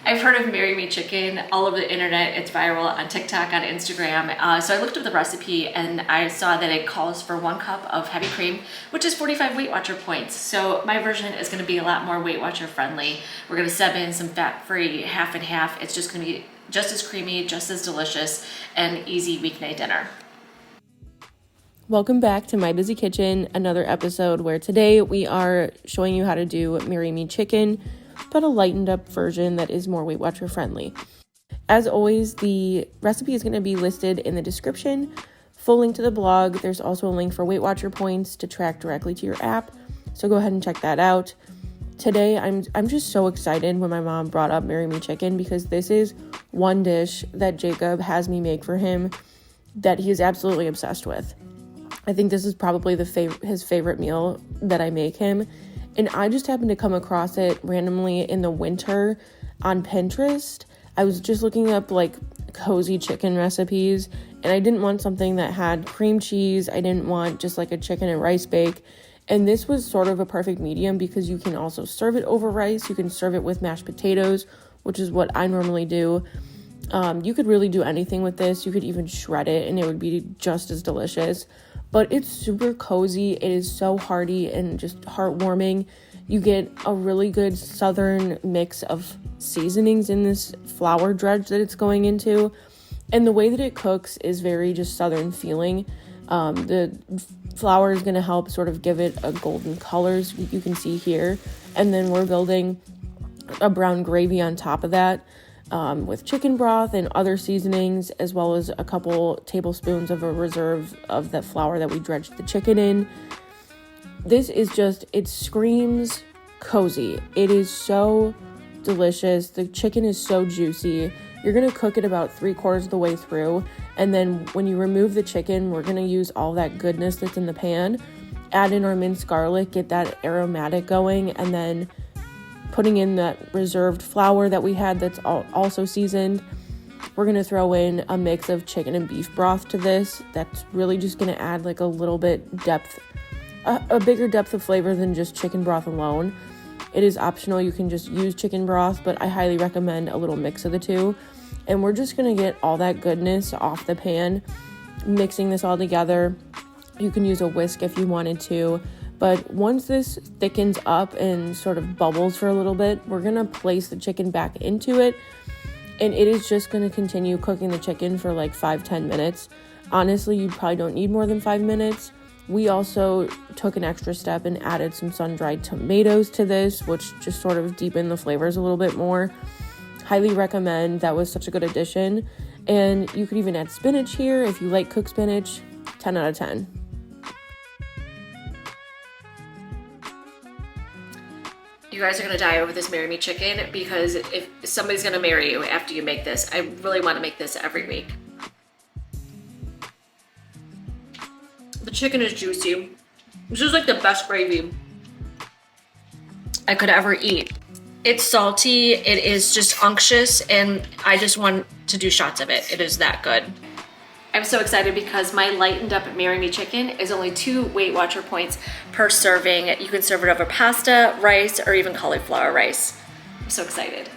I've heard of Marry Me Chicken all over the internet. It's viral on TikTok, on Instagram. So I looked up the recipe and I saw that it calls for 1 cup of heavy cream, which is 45 Weight Watcher points. So my version is gonna be a lot more Weight Watcher friendly. We're gonna sub in some fat-free half and half. It's just gonna be just as creamy, just as delicious, and easy weeknight dinner. Welcome back to My Busy Kitchen, another episode where today we are showing you how to do Marry Me Chicken, but a lightened up version that is more Weight Watcher friendly. As always, the recipe is going to be listed in the description. Full link to the blog. There's also a link for Weight Watcher points to track directly to your app. So go ahead and check that out. Today, I'm just so excited when my mom brought up Marry Me Chicken because this is one dish that Jacob has me make for him that he is absolutely obsessed with. I think this is probably his favorite meal that I make him. And I just happened to come across it randomly in the winter on Pinterest. I was just looking up like cozy chicken recipes, and I didn't want something that had cream cheese. I didn't want just like a chicken and rice bake. And this was sort of a perfect medium because you can also serve it over rice. You can serve it with mashed potatoes, which is what I normally do. You could really do anything with this. You could even shred it and it would be just as delicious. But it's super cozy. It is so hearty and just heartwarming. You get a really good southern mix of seasonings in this flour dredge that it's going into. And the way that it cooks is very just southern feeling. The flour is going to help sort of give it a golden colors you can see here. And then we're building a brown gravy on top of that. With chicken broth and other seasonings, as well as a couple tablespoons of a reserve of the flour that we dredged the chicken in. This is just, it screams cozy. It is so delicious. The chicken is so juicy. You're going to cook it about 3/4 of the way through. And then when you remove the chicken, we're going to use all that goodness that's in the pan, add in our minced garlic, get that aromatic going, and then putting in that reserved flour that we had that's also seasoned. We're going to throw in a mix of chicken and beef broth to this. That's really just going to add like a little bit depth, a bigger depth of flavor than just chicken broth alone. It is optional. You can just use chicken broth, but I highly recommend a little mix of the two. And we're just going to get all that goodness off the pan, mixing this all together. You can use a whisk if you wanted to. But once this thickens up and sort of bubbles for a little bit, we're going to place the chicken back into it. And it is just going to continue cooking the chicken for like 5-10 minutes. Honestly, you probably don't need more than 5 minutes. We also took an extra step and added some sun-dried tomatoes to this, which just sort of deepened the flavors a little bit more. Highly recommend. That was such a good addition. And you could even add spinach here if you like cooked spinach. 10 out of 10. You guys are gonna die over this Marry Me Chicken because if somebody's gonna marry you after you make this, I really wanna make this every week. The chicken is juicy. This is like the best gravy I could ever eat. It's salty, it is just unctuous, and I just want to do shots of it. It is that good. I'm so excited because my lightened up Marry Me Chicken is only 2 Weight Watcher points per serving. You can serve it over pasta, rice, or even cauliflower rice. I'm so excited.